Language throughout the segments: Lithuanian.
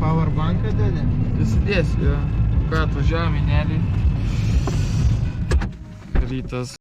powerbanką dėdė? Įsidėsiu, jo. Ką, atvažiavom į Nelį. Rytas.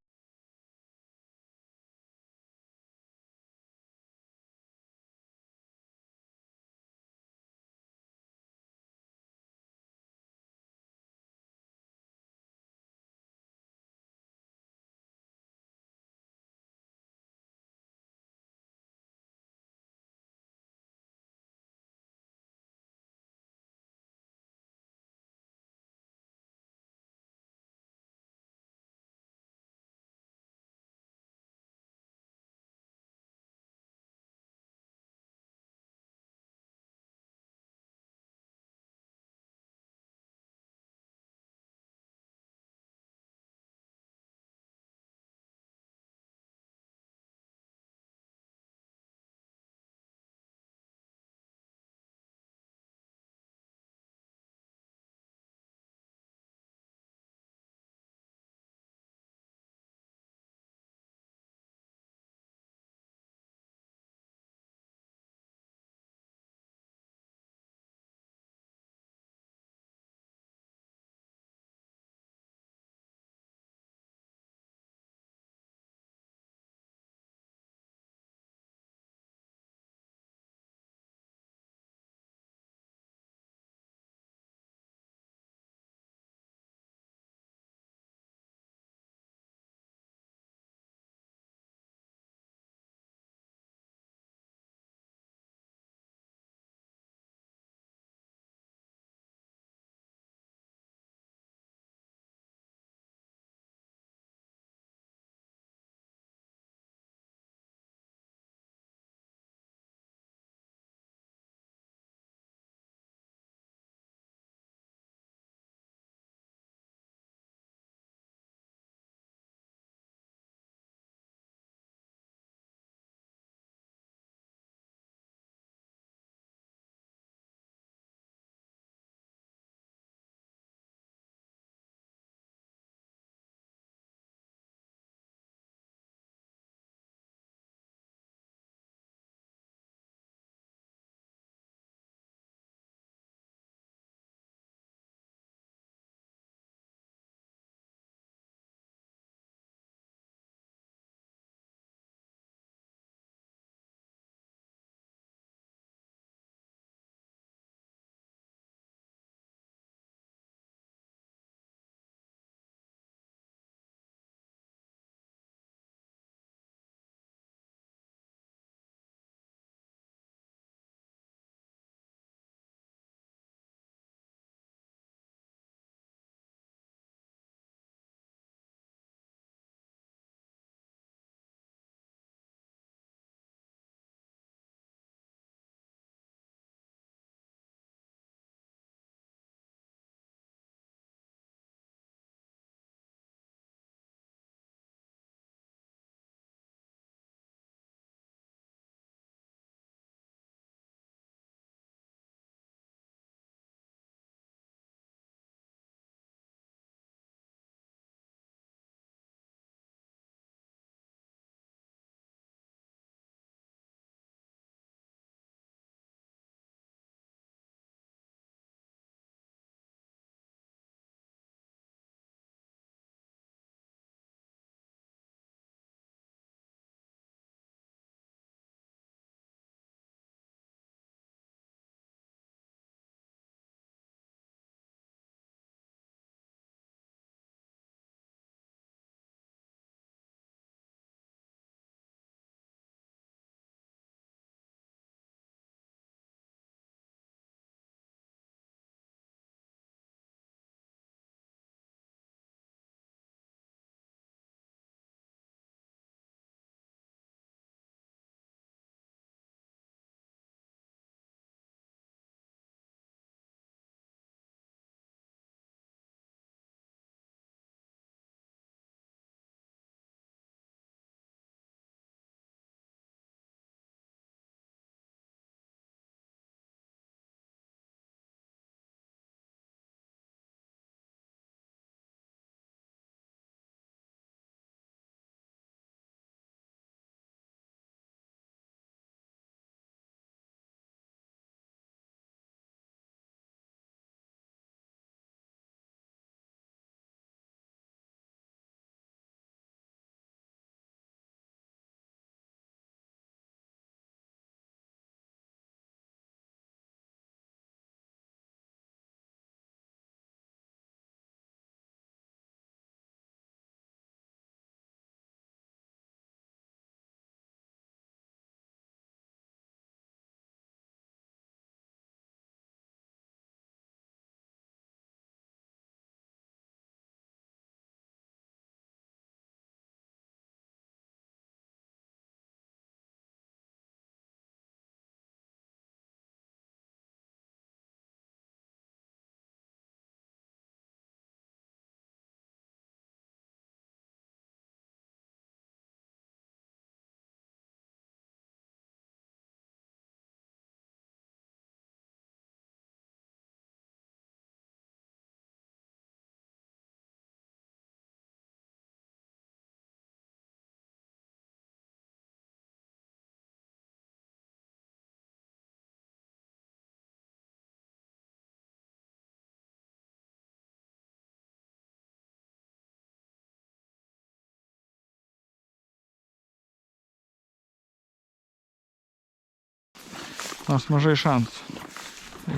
nors mažai šansų.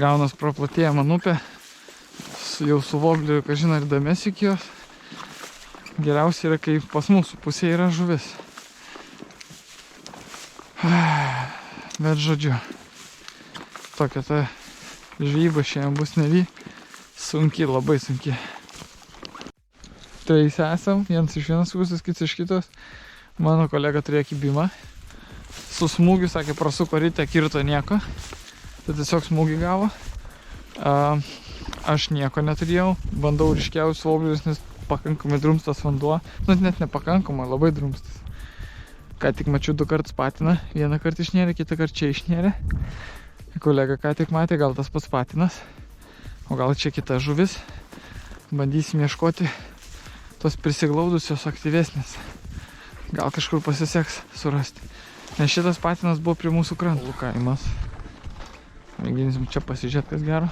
Gaunas praplatėja man upė, jau su vobliu, kažin ar damės iki jos. Geriausia yra, kai pas mūsų pusėje yra žuvis. Bet žodžiu, tokia ta žvejyba šiandien bus nevy, sunki, labai sunki. Tai esam, vienas iš vienos pusės, kits iš kitos. Mano kolega turėjo kibimą. Su smūgiu, sakė, prasuko ryte, kirto nieko. Tai tiesiog smūgį gavo. Aš nieko neturėjau. Bandau ryškiausius voblius, nes pakankamai drumstas vanduo. Nu, net nepakankamai, labai drumstas. Ką tik mačiau 2 kartus patiną. Vieną kartą išnėrė, kitą kartą čia išnėrė. Kolega ką tik matė, gal tas pats patinas. O gal čia kita žuvis. Bandysim ieškoti tos prisiglaudusios aktyvesnės. Gal kažkur pasiseks surasti. Nes šitas patinas buvo prie mūsų krantų kaimas. Mėginsim čia pasižiūrėti, kas gero.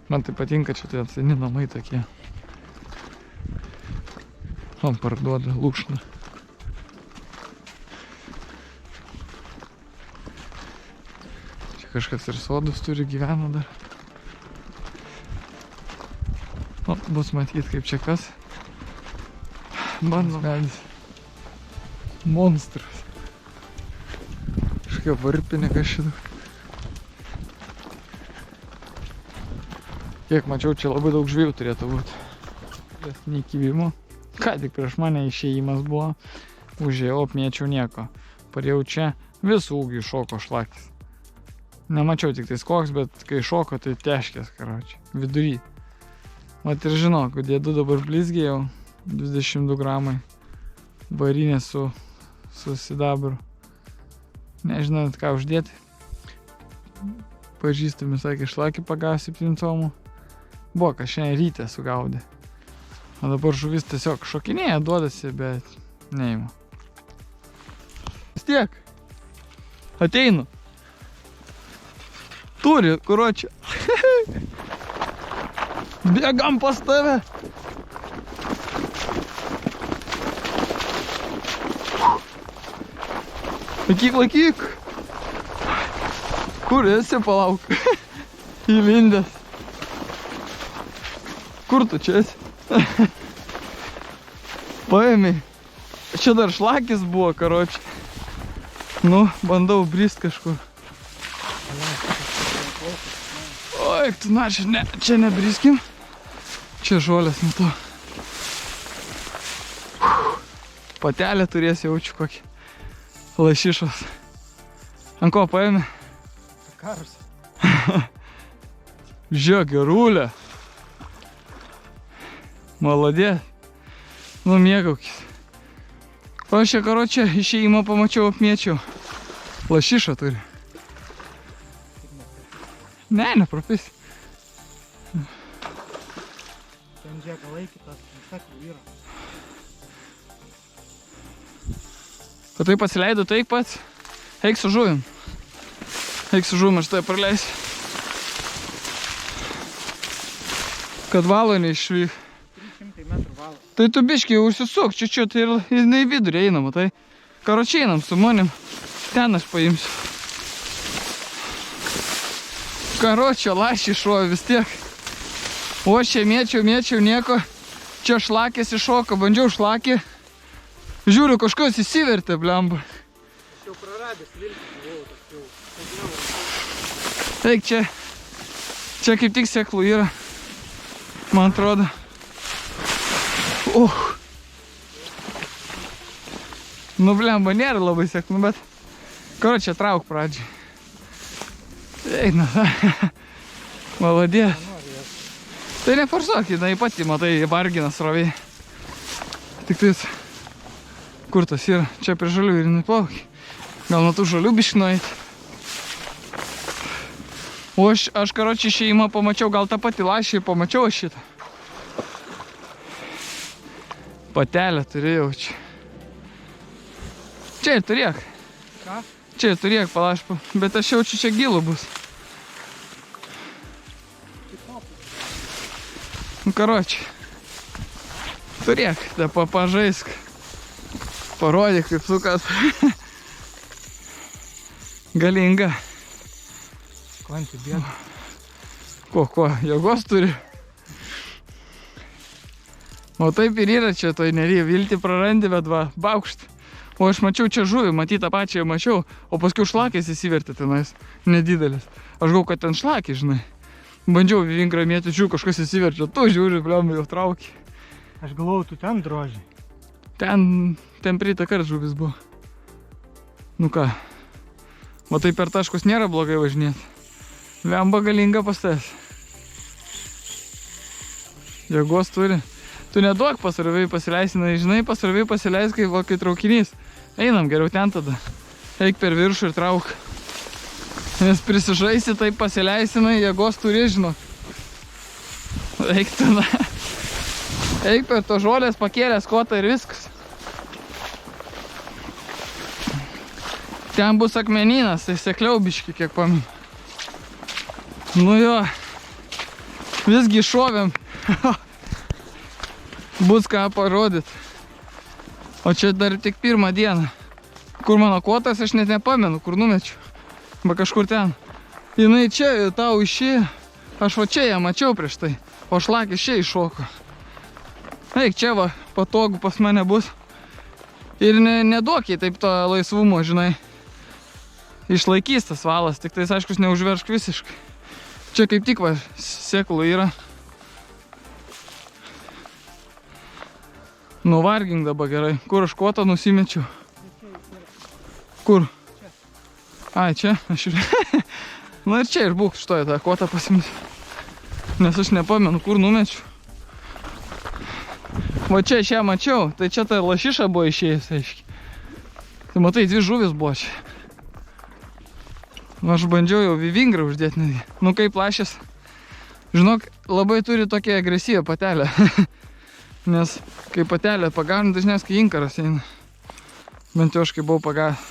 Man tai patinka, čia tai seni namai tokie. Man parduoda lūkšną. Čia kažkas ir sodus turi, gyvena dar. O, bus matyti, kaip čia kas. Bandom medis. Monstras. Kažkokia varpinė kažkada. Kiek mačiau, čia labai daug žvėjų turėtų būti. Jas neįkibimo. Ką tik prieš mane išėjimas buvo. Užėjau, apmėčiau nieko. Parėjau čia, visų ūgių šoko šlakis. Nemačiau tik tais koks, bet kai šoko, tai teškės, karočiui. Vidury. Mat ir žinau, kad jie 2 dabar blizgėjau. 22 gramai. Barinė su sidabru. Nežinau, ką uždėti. Pažįstami sakė, šlakį pagavo 7 tomų. Buvo, kad šiandien ryte sugaudė. O dabar žuvis tiesiog šokinėja, duodasi, bet neima. Vis tiek. Ateinu. Turi, kuročią. Bėgam pas tave. Laikyk. Kur esi, palauk? Įlindęs. Kur tu čia esi? Paėmei. Čia dar šlakis buvo, karočiui. Nu, bandau brist kažkur. Oi, tu naši, ne, čia nebriskim. Čia žolės, nu to. Patelė turės, jaučiu kokį. Lašišos. Ant ko paėmė? Karas. Žiūrėk, gerulė. Maladė. Nu, mėgaukis. O aš čia, karočią, išėjimą pamačiau, apmėčiau. Lašišą turi. Ne, neprapisi. Ten džeką laikytas, sakau, yra. O tai pasileido, tai pats. Eik su žuvim. Eik su žuvim, aš tai praleisiu. Kad valo neišvyk. 300 metrų valo. Tai tu biškiai užsisuk, čia, tai ir į vidurį einam, tai. Karočiai einam su manim. Ten aš paimsiu. Karočio lašišo vis tiek. O aš čia mėčiau, nieko. Čia šlakės iššoko, bandžiau šlakį. Žiūriu, kažkas įsivertė, blemba. Aš jau praradęs vilkį buvau, Eik čia. Čia kaip tik sėklų yra. Man atrodo. Nu, blemba, nėra labai sėklų, bet... Karočią, trauk pradžiai. Eina. Maladė. Tai neforsuok, jinai pati, matai, vargina sroviai. Tik tais... Kur tas yra? Čia prie žalių ir neplaukia. Gal nuo tų žalių biškį nueit. O aš karočią išėjimą pamačiau, gal tą patį lašį pamačiau aš šitą. Patelę turėjau čia. Čia ir turėk. Ką? Čia ir turėk, palašpą. Bet aš jaučiu, čia gilu bus. Nu, karočią. Turėk, da pažaisk. Parodyk, kaip sukas. Galinga. Klantį bėga. Ko, jėgos turi. O taip ir yra čia toj nery, viltį prarandi, bet va, baukšt. O aš mačiau čia žuvį, matyt tą pačią mačiau, o paskui šlakės įsivertė tenais, nedidelis. Aš galvoju, kad ten šlakė, žinai. Bandžiau vinkrą mėti, žiūrėjau, kažkas įsiverčia, tu žiūri, bliam, jau trauki. Aš galvoju, tu ten droži. Ten prieitą kartą žuvis buvo. Nu ką, matai, per taškus nėra blogai važinėti. Lemba galinga pas tavęs. Jėgos turi. Tu neduok pasroviai pasileisinai, žinai, pasroviai pasileis, kai traukinys. Einam geriau ten tada. Eik per viršų ir trauk. Nes prisižaisi, taip pasileisinai, jėgos turi, žinok. Eik ten. Eik per to žolės, pakėlęs kotą ir viskas. Ten bus akmenynas, tai sekliau biški, kiek paminu. Nu jo, visgi šovėm. Bus ką parodyt. O čia dar tik pirmą dieną. Kur mano kotas, aš net nepamenu, kur numečiau. Ba kažkur ten. Jinai čia tau išėjo. Aš va čia ją mačiau prieš tai. O šlakis čia iššoko. Eik, čia va, patogu pas mane bus. Ir neduok jai taip to laisvumo, žinai. Išlaikys tas valas, tik tais aiškus neužveršk visiškai. Čia kaip tik va, sėklų yra. Nuvargink dabar gerai. Kur aš kotą nusimečiau? Kur? Ai, čia? Aš ir... Na ir čia ir būk, štoje tą kotą pasimti. Nes aš nepamenu, kur numečiau. Va čia aš ją mačiau, tai čia ta lašiša buvo išėjus, aiškiai. Tai matai, 2 žuvis buvo čia. Aš bandžiau jau vingrą uždėti netgi. Nu kaip lašis. Žinok, labai turi tokią agresyvę patelę. Nes kai patelė pagauna, dažniausiai kai inkaras eina. Bent jau aš kai buvau pagavęs.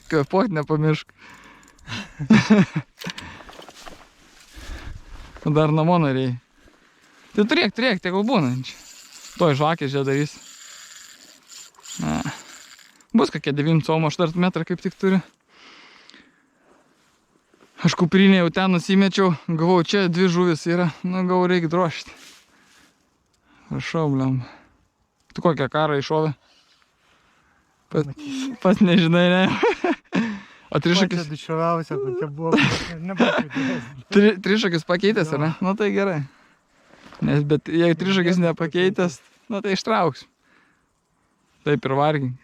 Kvėpuot nepamiršk. Dar namo norėjai. Tai turėk, tegul būna. Toj žvakė žiedavys. Bus kokie 9 cm, 8 metrą kaip tik turi. Aš kuprinę jau ten nusimečiau, gavau, čia 2 žuvis yra, nu gavau, reikia drožti. Prašau, bliam. Tu kokią karą iššovė? Pats nežinai, ne? O trišakis... Kokia dušioviausia, kokia buvo, nepakeitęs. Trišakis pakeitęs, ar ne? Nu tai gerai. Nes, bet jei trišakis nepakeitęs, nu tai ištrauks. Taip ir vargink.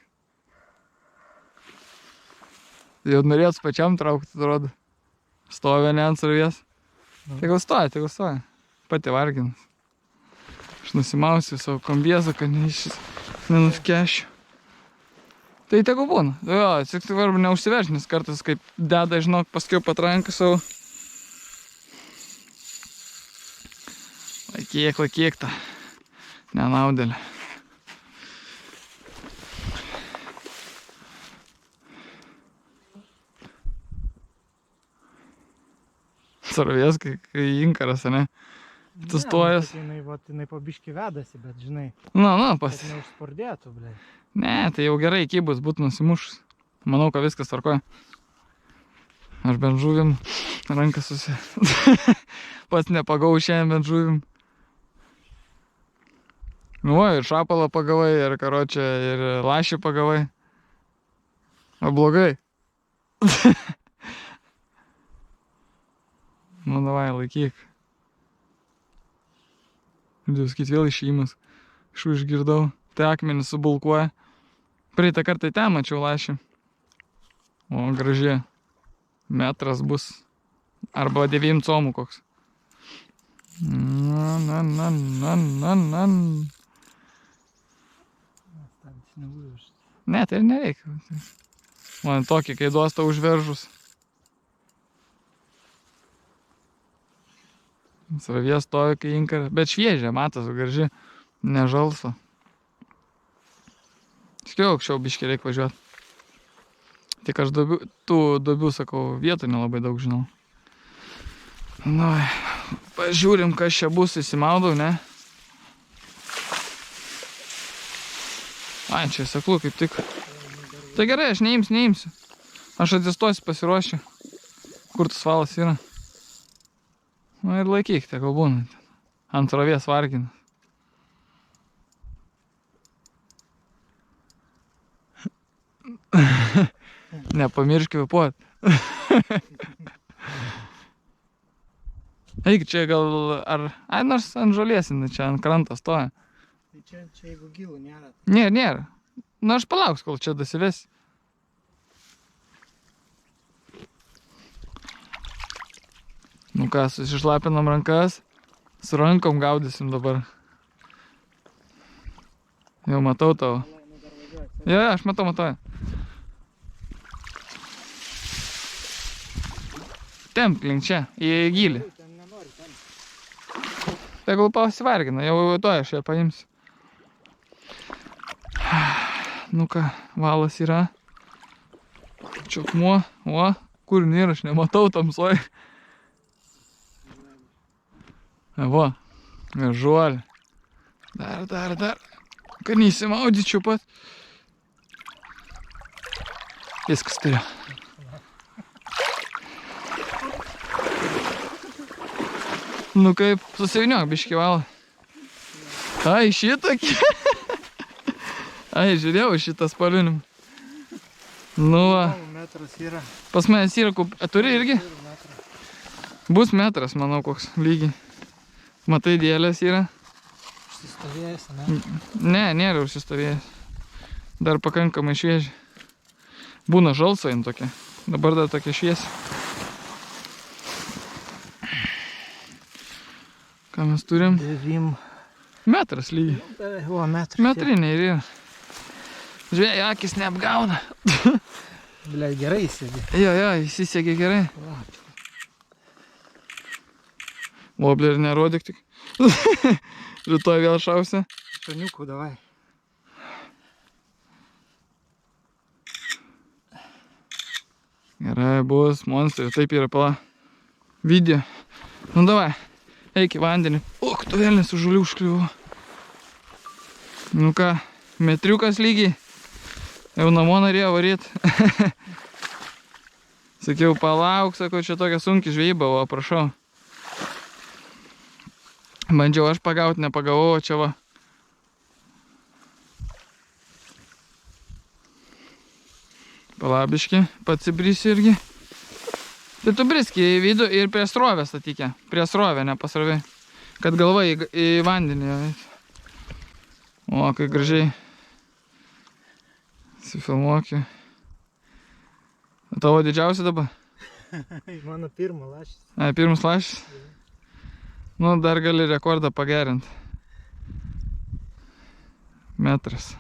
Jau norėtų pačiam traukti, atrodo. Stovi ne ant sarvies. Tegul stoja. Pati varginas. Aš nusimausiu savo kombiezą, kad nenuskėšiu. Tai tegul būna. Jo, tik svarbu neužsiverš, nes kartais kaip deda, žinok, paskiau patranką savo. Laikyk tą. Nenaudėlė. Sarvės, kai inkaras, ne? Tu stojas. Jinai pabiški vedasi, bet žinai. Kad neužspordėtų, blei. Ne, tai jau gerai kybus, būtų nusimušus. Manau, kad viskas tvarkoja. Aš bent žuvim ranką susi. Pats nepagau šiandien bent žuvim. Nu, ir šapalą pagavai, ir karočią, ir lašį pagavai. O blogai. Nu, davai, laikyk. Dėskit vėl išėjimas. Šu išgirdau. Tai akmenį subulkuoja. Praeitą kartą ten mačiau lašį. O, gražiai. Metras bus. Arba 9 comų koks. Ne, tai ir nereikia. Man tokį, kai duosta užveržus. Sarvės stovi, kai inkarą. Bet šviežia, matas, graži. Nežalso. Skiau, aukščiau biškį reikia važiuoti. Tik aš tų duobių, sakau, vietų nelabai daug žinau. Nu, pažiūrim, kas čia bus, įsimaudau, ne? Ai, čia seklų kaip tik. Tai gerai, aš neimsiu. Aš atsistosiu, pasiruošiu. Kur tas valas yra? Nu ir laikyk, tiek būna. Ant rovės varginas. Nepamiršk kvėpuot. Eik, čia gal ar... Ai, nors ant žolės, čia ant kranto stoja. Tai čia jeigu gilų nėra. Nėra. Nu, aš palauks, kol čia dasives. Nu ką, susišlapinam rankas. Su rankom gaudysim dabar. Jau matau tavo. Jo, aš matau. Temp link čia, į gilį. Tegul pasivargina, jau to aš ją paimsiu. Nu ką, valas yra. Čiukmuo, o, kur nėra, aš nematau tamsoj. Va, žuolė. Dar. Kad neįsimaudyčiau pat. Viskas turiu. Nu kaip, susivyniok biškį valą. Ai, šitokį. Ai, žiūrėjau šitą spalvinimą. Nu va. Metras yra. Pas manęs yra, turi irgi? Bus metras, manau, koks lygiai. Matai, dėlės yra? Užsistovėjęs, ne? Ne, nėra užsistovėjęs. Dar pakankamai švieži. Būna žalsvajin tokia. Dabar dar tokia šviesi. Ką mes turim? 9. Metras lygiai. O, metras. Metrinė ir yra. Žvėja, akis neapgauna. Blia, gerai įsėdė. Jo, įsisegė gerai. Wobbler nerodyk tik. Rytoj vėl šausia. Šaniukų, davai. Gerai, bus monstrai. Taip yra pala. Video. Nu, davai. Eik į vandenį. Ok, tu vėl nesu žulių užkliuvo. Nu ką, metriukas lygiai. Jau namo norėjo varyt. Sakiau, palauk, sakau, čia tokia sunki žvejyba, o prašau. Bandžiau aš pagaut, nepagavau, o čia va. Palabiški, pats įbrisi irgi. Tai tu briski į vidų ir prie srovę statykė. Prie srovę, ne pasrovė. Kad galva į vandenį. O, kai gražiai. Sifilmuokį. Tavo didžiausia dabar? Mano pirma lašis. Ai, pirmas lašis? Nu, dar gali rekordą pagerinti. Metras.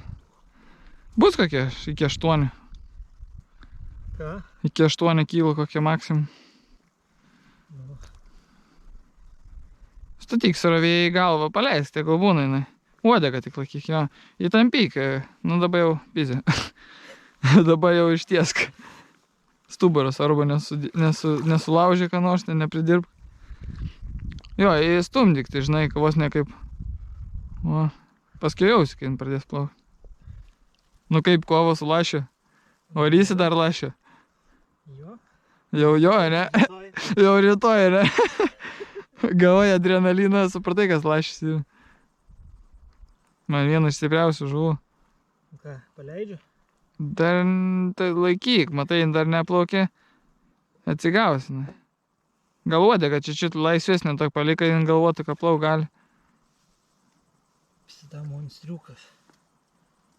Bus kokie, iki 8. Ką? Iki 8 kilo kokie maksimum. Statyk suravėjai į galvą, paleisk, tai gal būna jinai. Uodegą tik laikyk, jo. Įtampyk, nu dabar jau pizė. Dabar jau ištiesk. Stuburas arba nesulaužė ką nors, nepridirb. Jo, įstumdyk, tai žinai, vos ne kaip. O, paskui jausi, kai jin pradės plaukti. Nu kaip kovo su lašiu. Varysi dar lašiu. Jo. Jau, ne? Jau rytoj, ne? Gavai adrenaliną, supratai, kas lašis yra. Man vienas iš stipriausių žuvų. Ką, paleidžiu? Dar tai laikyk, matai, dar neplaukė. Atsigausi. Galvodė, kad čia laisvesnė tok palikai, galvotų, kad plauk gali. Visada monstriukas.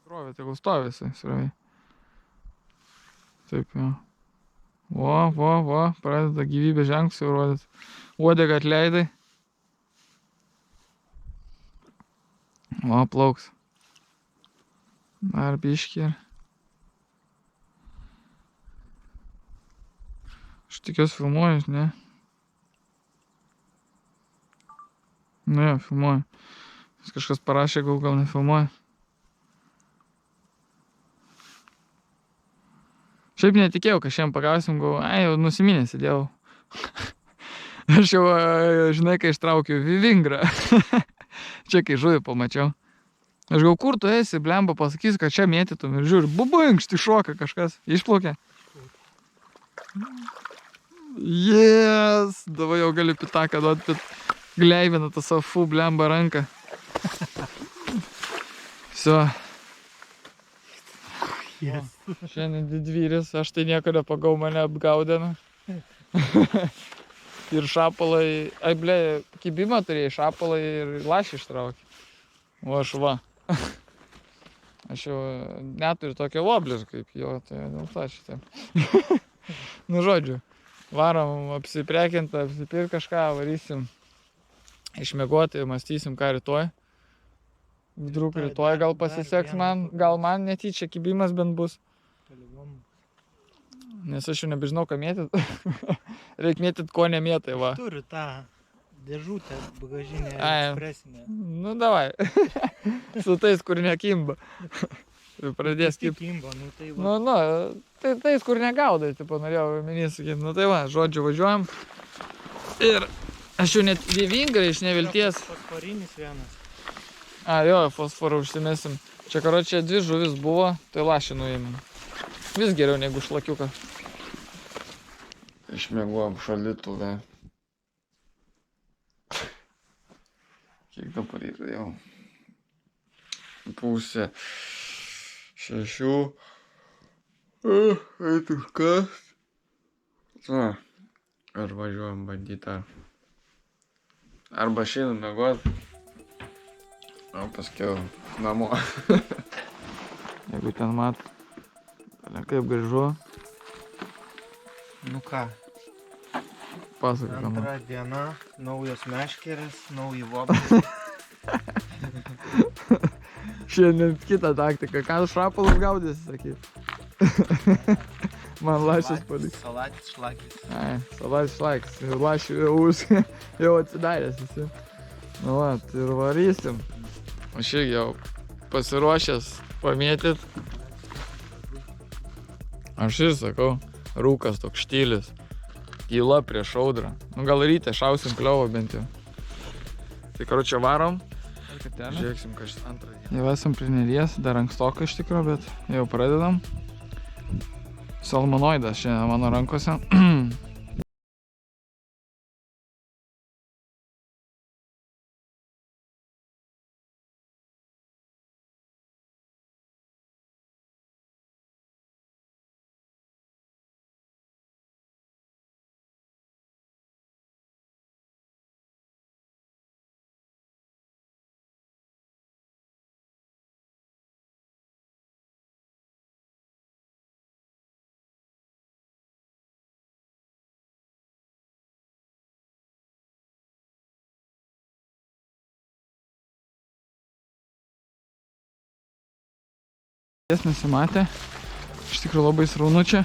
Srovė, tai stovi visai, srovė. Taip, jo. Va, pradeda gyvybės ženklus jau rodyti. Uodegą atleidai. Va, plauks. Dar biškį. Aš tikiuosi filmuoju, ne? Nu jo, filmuoju. Kažkas parašė, gal nefilmuoju. Šiaip netikėjau, kad šiandien pagausim, jau nusiminę sėdėjau. Aš jau, žinai, kai ištraukiau vingrą. Čia kai žuvį pamačiau. Aš gal kur tu esi, blemba, pasakysiu, kad čia mėtytum ir žiūri, bubinkšti šoka kažkas. Išplaukė. Yes! Davai jau gali pitaką duoti, bet gleivina tą savo fu blemba ranką. Viso. Yes. Šiandien didvyris, aš tai nieko nepagau, mane apgaudėme. Ir šapalai, ai ble, kibimą turėjai, šapalai ir lašį ištraukė. O aš va. Aš jau neturiu tokio voblės kaip jo, tai dėl to šitą. Nu žodžiu, varom apsiprekinti, apsipirkt kažką, varysim išmiegoti, mąstysim ką rytoj. Druk, rytoj gal pasiseks man, gal man netyčia kibimas bent bus. Nes aš jau nebežinau, ką mėtyt. Reik mėtyt, ko nemėtai, va. Turiu tą dėžutę bagažinę Ai. ekspresinę. Nu, davai. Su tais, kur nekimba. Pradės Tik kibt. kimba, nu tai va. Nu, tai tais, kur negaudai, tipo, norėjau minės sakyti. Nu, tai va, žodžiu, važiuojam. Ir aš jau net dievingai iš nevilties. Fosforinis vienas. A, jo, fosforą užsimesim. Čia, karočią, 2 žuvis buvo, tai lašį nuėmėm. Vis geriau negu šlakiuką. Išmieguojam šalituvę. Kiek dabar yra jau? Pusė 6. Eitų kas? Va. Ar važiuojam bandyti. Arba šiandien miegot. O paskiau namo. Jeigu ten mat. Kaip grįžu. Nu ką, Pasaka, ką man. antra diena, naujos meškerės, nauji voblai. Šiandien kitą taktiką. Ką šrapalus gaudėsi, sakyt? Man lašis paliks. Salatis, šlakis. Ai, salatis šlakis. Lašių jau atsidaręs visi. Nu va, tai ir varysim. Aš irgi jau pasiruošęs pamėtyt. Aš ir sakau, rūkas toks štylis. Tyla prieš audrą. Nu gal ryte šausim kliovą bent jau. Tai karočią varom. Žiūrėksim, kas antrą dieną. Jau esam prie Neries, dar ankstoka iš tikrųjų, bet jau pradedam. Salmonoidas šiandien mano rankose. Jis nesimatė. Iš tikrųjų labai sraunu čia.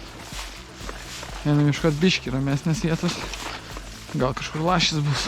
Vienam iš kad biški ramesnės vietos. Gal kažkur lašis bus.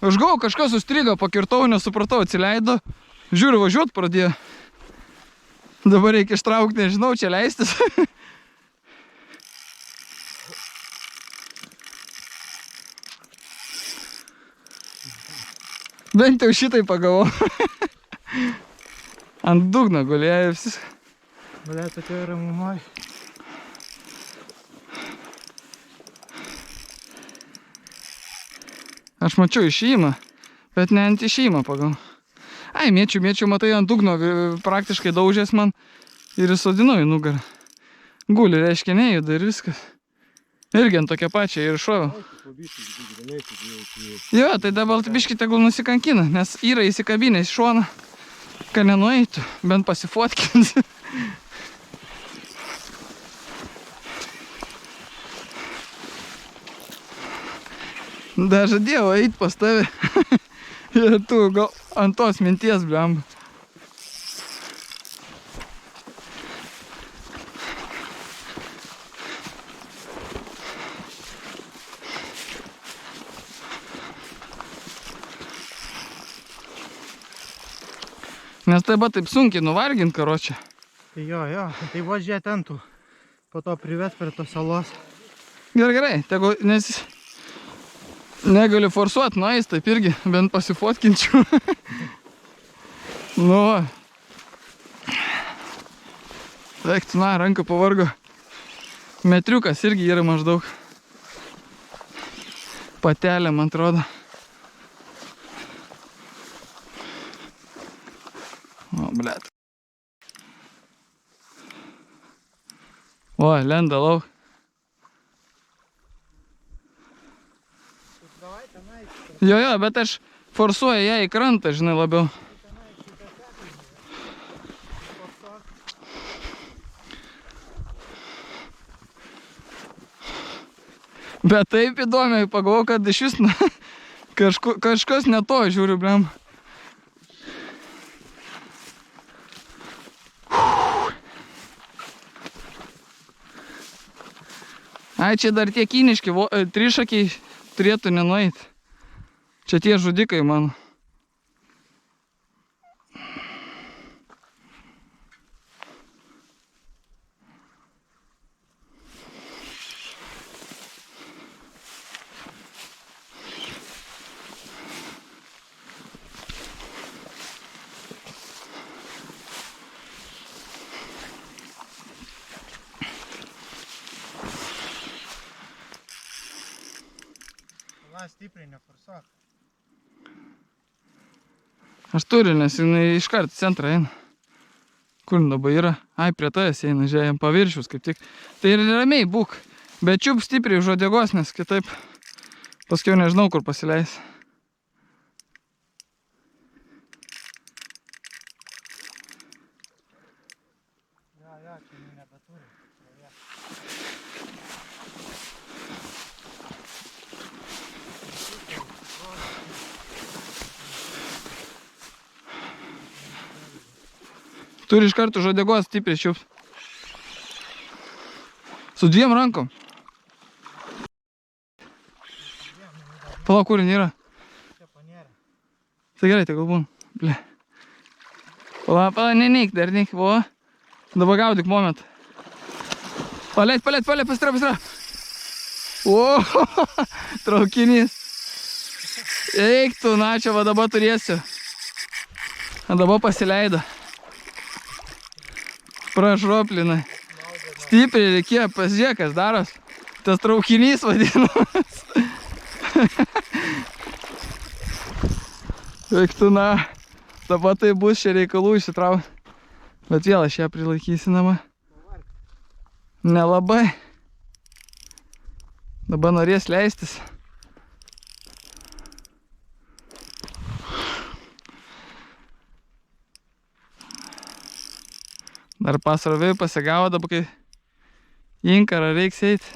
Aš gau, kažkas sustrigo, pakirtau, nesupratau, atsileido. Žiūriu, važiuot pradėjo. Dabar reikia ištraukti, nežinau, čia leistis. Bent jau šitai pagavau. Ant dugno gulėjo visis. Bля, tokia ramumai. Aš mačiau išėjimą, bet ne ant išėjimą pagal. Ai, mėčiau, matai, ant dugno praktiškai daužės man ir įsodinau į nugarą. Guli, reiškia, nejuda ir viskas. Irgi ant tokia pačia ir šoviau. Jo, tai dabar biškį tegul nusikankina, nes yra įsikabinę į šoną, kad nenueitų, bent pasifotkins. Dar žadėjau eit pas tave. Ir tu gal ant tos minties, blemba. Nes taip sunkiai nuvargint, karočią. Tai jo, tai važiuoja ten tu. Po to prives prie tos salos. Gerai, tegu, nes negaliu forsuot, nueis, taip irgi, bent pasifotkinčiau. Nu. Veiktų, na, ranka pavargo. Metriukas irgi yra maždaug. Patelė, man atrodo. O, blėt. O, lenda lauk. Jo, bet aš forsuoju ją į krantą, žinai, labiau. Bet taip įdomiai pagalvojau, kad iš vis kažkas ne to, žiūriu, blem. Ai, čia dar tie kiniški, trišakiai turėtų nenueiti. Čia tie žudikai mano. La, stipriai neforsuok. Aš turiu, nes jinai iškart į centrą eina. Kur dabar yra? Ai, prie tavęs eina, žiūrėjom paviršius kaip tik. Tai ir ramiai būk. Bet čiup stipriai už uodegos, nes kitaip paskiau nežinau, kur pasileis. Jo, čia nebeturi. Turi iš karto už uodegos stipriai čiupt. Su dviem rankom. Palauk, kur jin yra? Čia panėra. Tai gerai, tai galbūt. Ble. Palauk, neneik, dar neik. O. Dabar gaudyk momentą. Paleit, pastra. O, traukinys. Eik tu, na, čia va dabar turėsiu. A dabar pasileido. Prašroplinai. Stipriai reikėjo, pasižiūrėk, kas daros. Tas traukinys vadinamas. Eik tu, na. Dabar tai bus čia reikalų išsitraukti. Bet vėl aš ją prilaikysiu namą. Nelabai. Dabar norės leistis. Dar pasroviai pasigavo, dabar kai inkarą reiks eiti.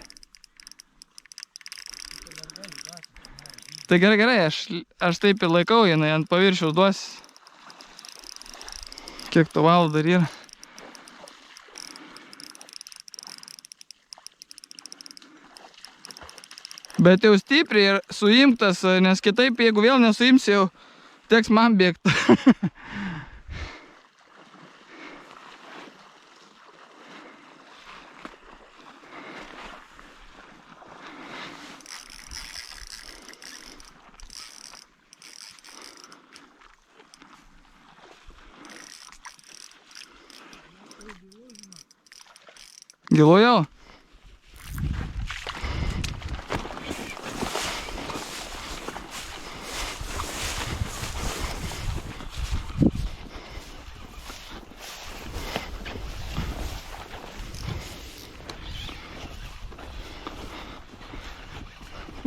Tai gerai, aš taip ir laikau, jinai ant paviršiaus duos. Kiek to valų dar yra. Bet jau stipriai ir suimtas, nes kitaip, jeigu vėl nesuimsi, jau teks man bėgti. Gilu jau?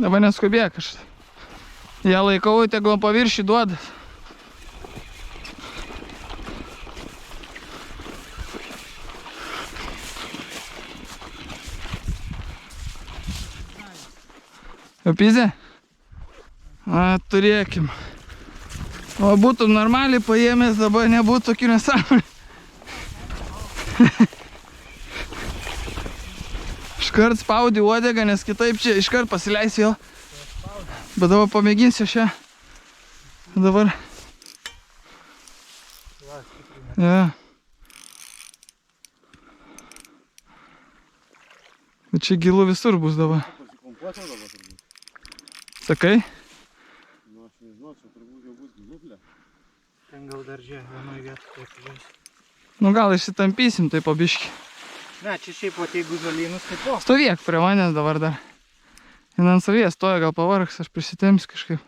Dabar neskubėk aš. Ją laikau, tegul paviršį duoda. Jau pizė? Turėkim. O būtum normaliai paėmęs, dabar nebūtų tokių nesąmonė. Iškart spaudi uodegą, nes kitaip čia iškart pasileis vėl. Bet dabar pamėginsiu šią. Dabar. Ja. Bet čia gilu visur bus dabar. Sakai? Nu, aš nežinau, čia turbūt jau bus gilublė. Ten gal dar čia vienoj vietoj pažiūrės. Nu gal išsitampysim tai po biškį. Ne, čia šiaip po jeigu žalynus, tai po. Stovėk prie manęs dabar dar. Jis ant savies stoja, gal pavargs, aš prisitemsiu kažkaip.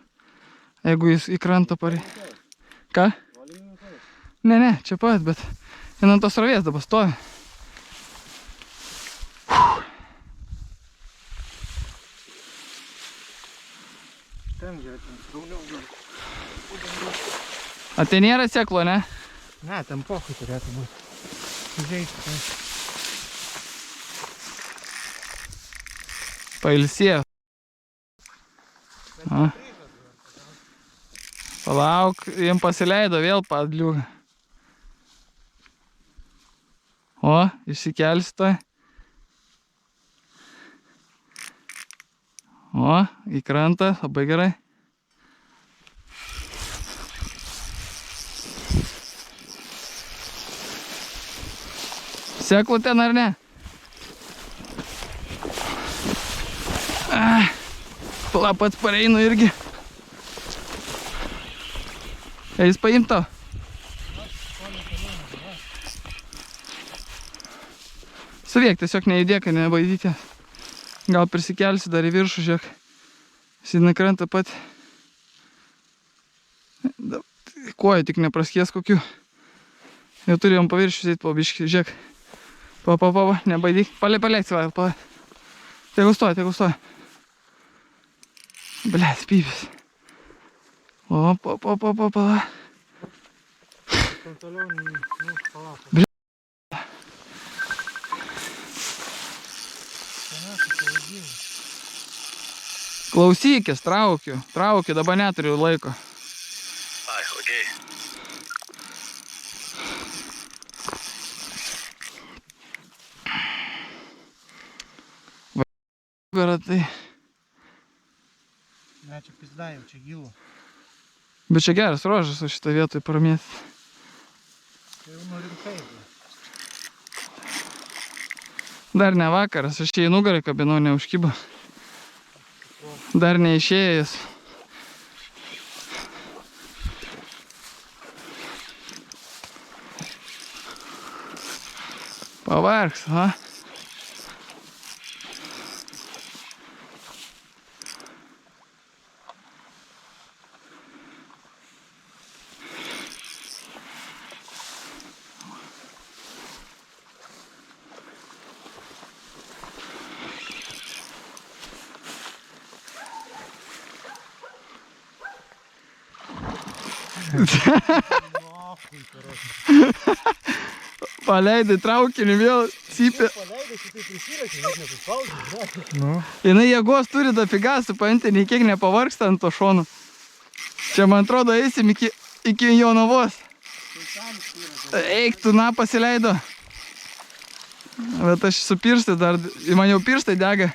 Jeigu jis į krantą parei. Ką? Ne, čia pat, bet jis ant tos savies dabar stoja. Ten žiūrėtum, daugiau gal. A tai nėra sėklo, ne? Ne, ten pokai turėtų būti. Žaisti. Pailsėjo. Palauk, jiem pasileido vėl padliuga. O, išsikelsi toj. O, į krantą, labai gerai. Sėklų ten ar ne? Pala pats pareinu irgi. Eis paimto. Suviek, tiesiog nejudėk, nebaidyti. Gal prisikelsi dar į viršų, žiūrėk. Sėdina krantą pat. Koją tik nepraskies kokių. Jau turėjom paviršius eiti po biškį, žiūrėk. Pa, nebaidyk. Paleik, paleik. Tegu stoja. Blet, pypis. O, pala. Ten toliau, palauk. Blet. Klausykis, traukiu, dabar neturiu laiko. Ai, okei. Gara tai. Ne, čia pizdai, jau čia gilu. Bet čia geras ruožas, o šitą vietoj paramėti. Tai jau nurimtai. Dar ne vakaras, aš čia į nugarą kabinau, neužkyba. Dar neišėjęs. Pavargs, ha? Paleidai traukinį vėl cypė. Paleidai, šitai prisirašė, net nesuspaudė. Nu. Jinai jėgos turi dafigasų, paimti, nei kiek nepavargsta ant to šono. Čia, man atrodo, eisim iki Jonavos. Eik, tu na pasileido. Bet aš su pirštai dar, man jau pirštai dega.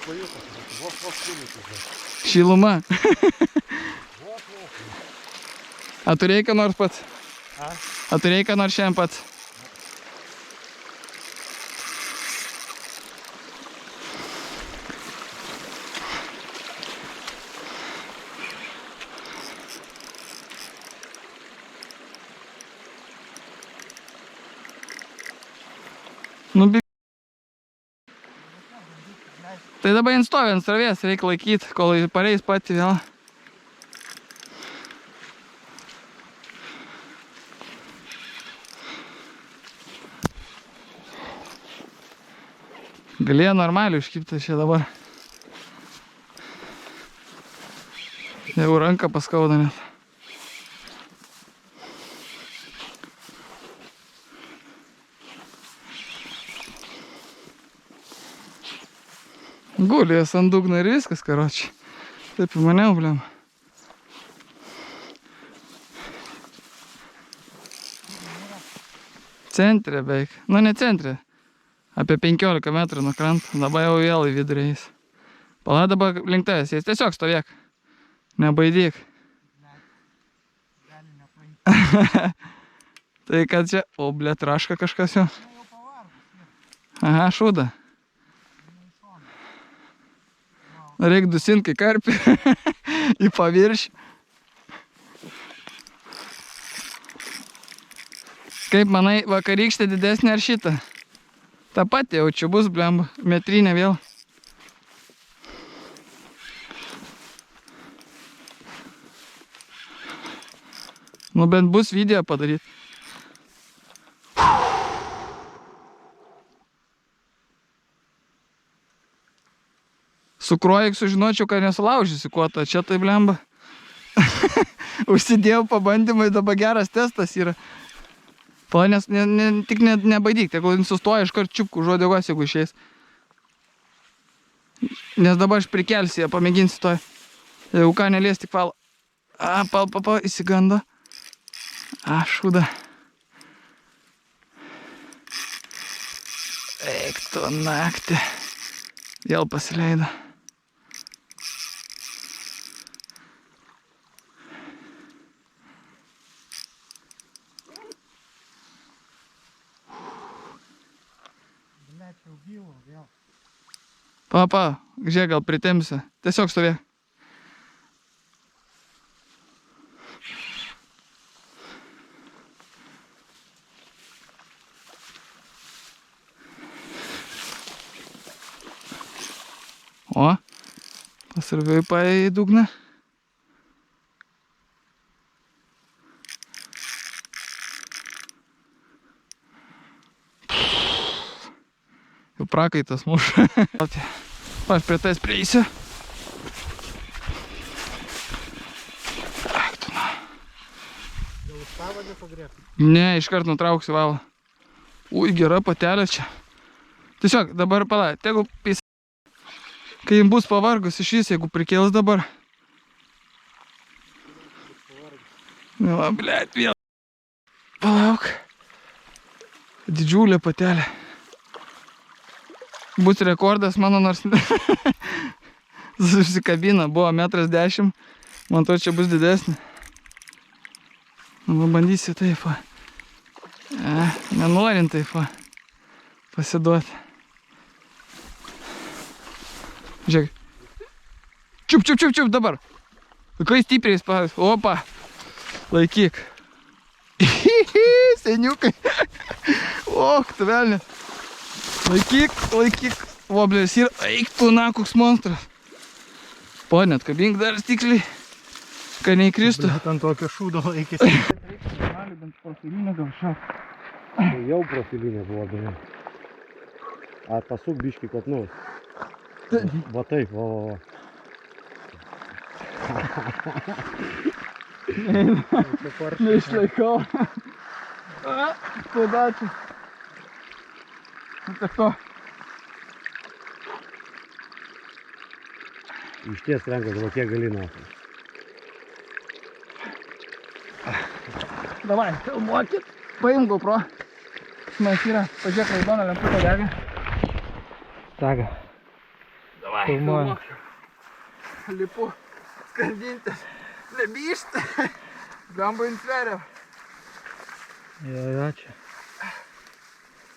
pajutas, vos kūnėtis. Šiluma. A turėjai ką nors pats? A turėjai ką nors šiandien pats? Nu, tai dabar jin stovi ant srovės, reikia laikyti, kol pareis pati vėl. Galėjo normaliai užkipti čia dabar. Jau ranką paskauda net. Gulės ant dugno ir viskas, karočiui. Taip į mane, blem. Centre beveik. Nu, ne centre. Apie 15 metrų nuo kranto. Dabar jau vėl į vidurį eis. Pala dabar link tavęs eis. Tiesiog stovėk. Nebaidyk. Tai kad čia... O, ble, traška kažkas jau. Aha, šūda. Reik dusint, kai karpį į paviršį. Kaip manai, vakarykštė didesnė ar šitą? Ta pati jaučiu bus, blemba, metrinė vėl. Nu bent bus video padaryti. Su kruoju sužinočiau, kad nesulaužysi kuo to, čia tai blemba. Užsidėjau pabandymai, dabar geras testas yra. Pala, nes tik nebaidyk, tegul jin sustoja, iškart čiupku žodėgos, jeigu išeis. Nes dabar aš prikelsiu ją, pamėginsiu to. Jeigu ką nelies, tik pala. A, pal, įsigando. A, šūda. Eik tu naktį. Vėl pasileido. Pa, žiūrėk, gal pritemsi. Tiesiog stovėk. O, pasirvėjai į dugną. Jau prakaitas muša. Aš prie tais prieisiu. Ak, tu na. Jau už pavadį pagrėbti? Ne, iškart nutrauksiu valą. Ui, gera patelė čia. Tiesiog, dabar pala, tegu pis... Kai jim bus pavargus iš vis, jeigu prikėls dabar. Va, blėt, vėl. Palauk. Didžiulė patelė. Bus rekordas mano, nors susikabina, buvo 1,10 m, man to čia bus didesnė. Nu, bandysiu taip, va. Nenorint taip, va. Pasiduoti. Žiūrėk. Čiup, dabar. Kai stipriai spaus. Opa. Laikyk. Seniukai. Ok, tu velnė. Laikyk. Voblės ir eik tu na, koks monstras. Po, net kabink dar stikliai, kad neįkristų. Bet ant tokio šūdo laikėsi. Reikia bent profilinę gal šak. Jau profilinė buvo beje. A pasuk biškį kad nors. Va taip, va. Neišlaikau. Padačiu. Nu tak to. Išties rankas, va kiek gali nafai. Davai, filmuokit. Paim GoPro. Smas yra. Pažiūrėk, raudoną lemputę dega. Taga. Davai. Filmuoju. Lipu skandintis. Nebyšti. Gamba inferiau. Jo, čia.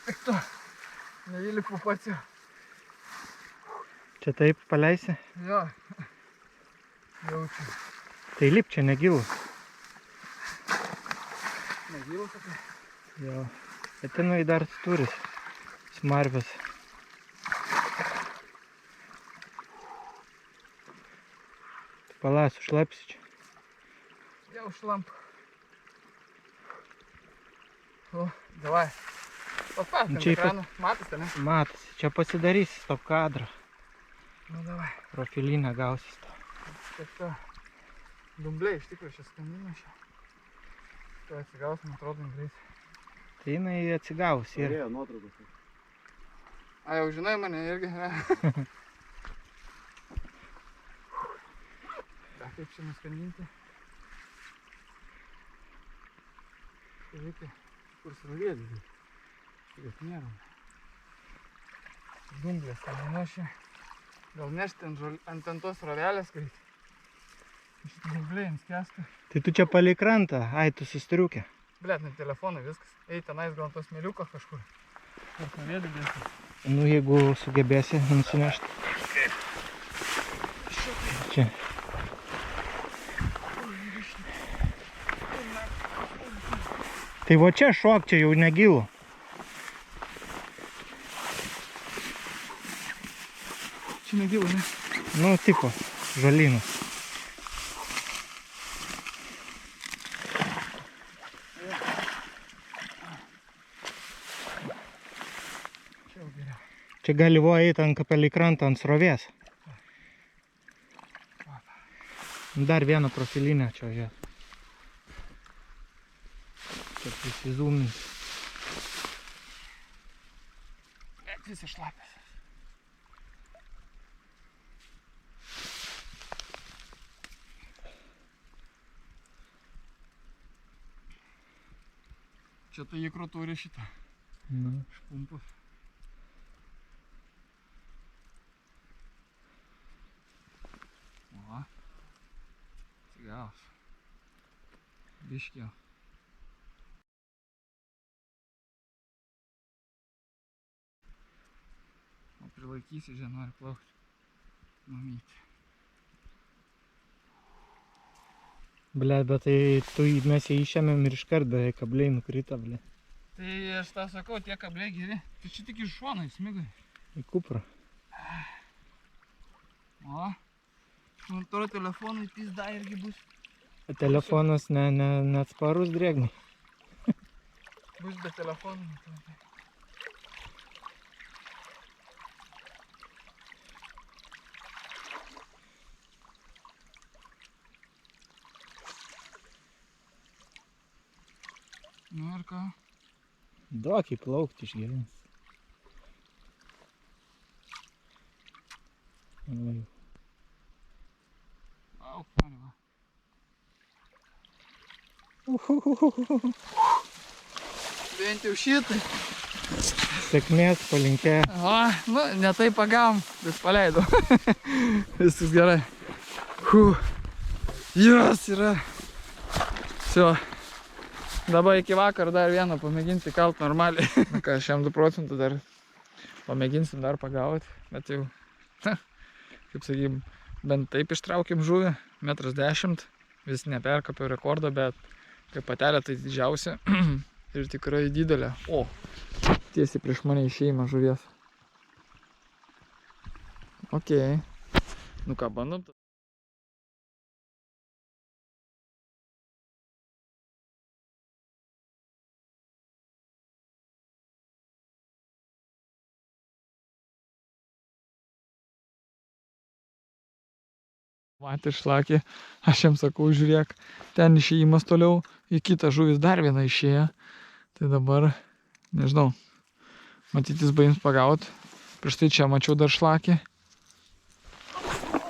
Tik tu. Neįlipu pats jau. Čia taip paleisi? Jo. Jaučiu. Tai lip čia negilų. Negilus apie. Jo. Bet ten dar turis. Smarvės. Palas, užlapsi čia. Jau šlamp. O, davai. Paspaskam Čia ekraną. Matosi, ne? Matosi, čia pasidarysi stop kadrą. Nu, davai. Profilinę gausis to. Taip to. Dumbliai iš tikrųjų čia skandina šia. Tai atsigaus, man atrodo, greit. Tai jinai atsigavus ir... Turėjo nuotraukos. A, jau žinai mane irgi, ne? Da, kaip čia nuskandinti? Tai reikia, kur srovėdyti. Šiek nėra. Dumblės skandina šia. Gal nešti ant tos rovelės greit. Šitą dumbliai skęsta. Tai tu čia palei krantą, ai tu sustriukė. Blet, net telefonai viskas. Ei, tenais gal tos mėliuką kažkur. Ar srovėdį dėsi. Nu, jeigu sugebėsi nusinešti. Čia. Tai va čia šok, čia jau negilų. Čia negilų, ne? Nu, tipo, žalynas. Čia jau geriau. Čia gali vo eiti ant kapelį krantą ant srovės. Dar vieną profilinę čia žiūrėt. Čia prisizūmins. Bet visi šlapės. Čia tai įkro turi šitą. Nu. Špumpus. O. Atsigaus. Biškio. O prilaikysi, žinai, nori plaukti. Mamyti. Ble, bet tai mes jį išėmėm ir iškart beveik kabliai nukrito, ble. Tai aš tau sakau, tie kabliai geri. Tai čia tik iš šono įsmigai. Į kuprą. O. Man turiu telefonai, pizda irgi bus. Telefonas neatsparus drėgnai. Bus be telefonų. Nu ir ką? Duok įplaukti išgyvens. Auk, nori va. Bent jau šitai. Sėkmės palinkė. O, nu, ne tai pagavom, bet paleidau. Viskas gerai. Jos yra. Все. Dabar iki vakar dar vieną pamėginti kalt normaliai. Na ką, šiam 2 procentų dar pamėginsim dar pagauti. Bet jau, kaip sakykim, bent taip ištraukim žuvį. 1,10 m. Vis neperkapiau rekordą, bet kaip patelė tai didžiausia. Ir tikrai didelė. O, tiesiai prieš mane išėjimą žuvies. Okei. Nu ką, bandom. Matė šlakį, aš jam sakau, žiūrėk, ten išėjimas toliau, į kitą žuvis dar vieną išėję. Tai dabar, nežinau, matytis baims pagauti. Prieš tai čia mačiau dar šlakį.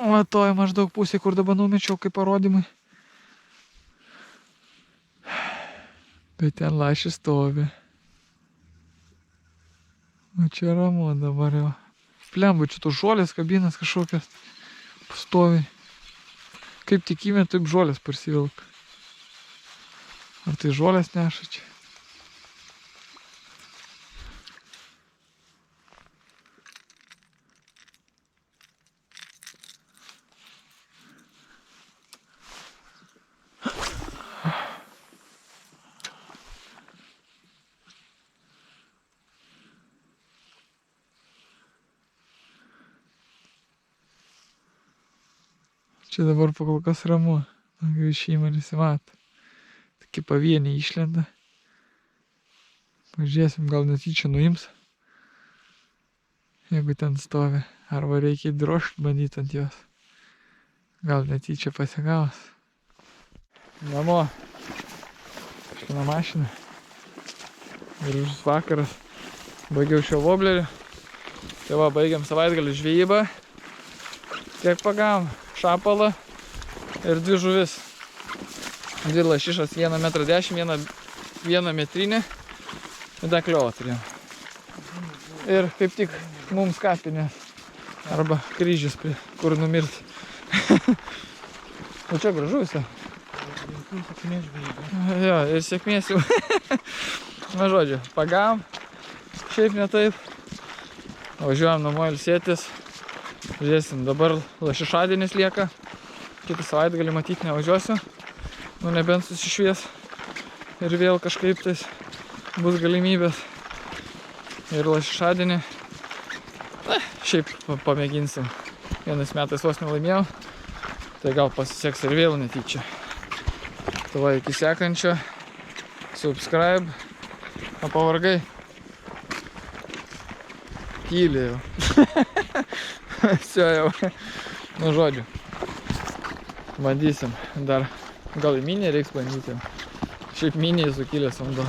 O toj maždaug pusė, kur dabar numečiau kaip parodymai. Bet ten lašis stovi. O čia ramu dabar jau. Plemba, čia tos žolės kabinas kažkokios pastoviai. Kaip tik įmė, taip žolės parsivilka. Ar tai žolės neša čia? Čia dabar pakol kas ramu, daugiau išėjimą nesimato. Tokie pavieniai išlenda. Pažiūrėsim, gal netyčia nuims, jeigu ten stovi. Arba reikia drožti, bandyti ant jos. Gal netyčia pasigaus. Namo. Iškina mašiną. Ir vakaras. Baigiau šio voblerį. Tai va, baigiam savaitgalį žvejybą. Tiek pagavom. Šapalą ir 2 žuvis. 2 lašišas, 1,10 m, 1 metrinė. Ir dar kliovą turėjom. Ir kaip tik mums kapinė. Arba kryžis, kur numirti. O čia gražu visą. Jo, ir sėkmės jau. Na žodžiu, pagavom. Šiaip ne taip. Važiuojam namo ilsėtis. Žiūrėsim, dabar lašišadienis lieka. Kitą savaitgalį matyti nevažiuosiu. Nu, nebent susišvies. Ir vėl kažkaip tais bus galimybės. Ir lašišadienį. Šiaip pamėginsim. Vienais metais vos nelaimėjau. Tai gal pasiseks ir vėl netyčia. Tai va, iki sekančio. Subscribe. O pavargai. Tyli jau. Все jau. Nu žodžiu. Bandysim. Dar gal į minį reiks bandyti. Šiaip minį sukilęs vanduo.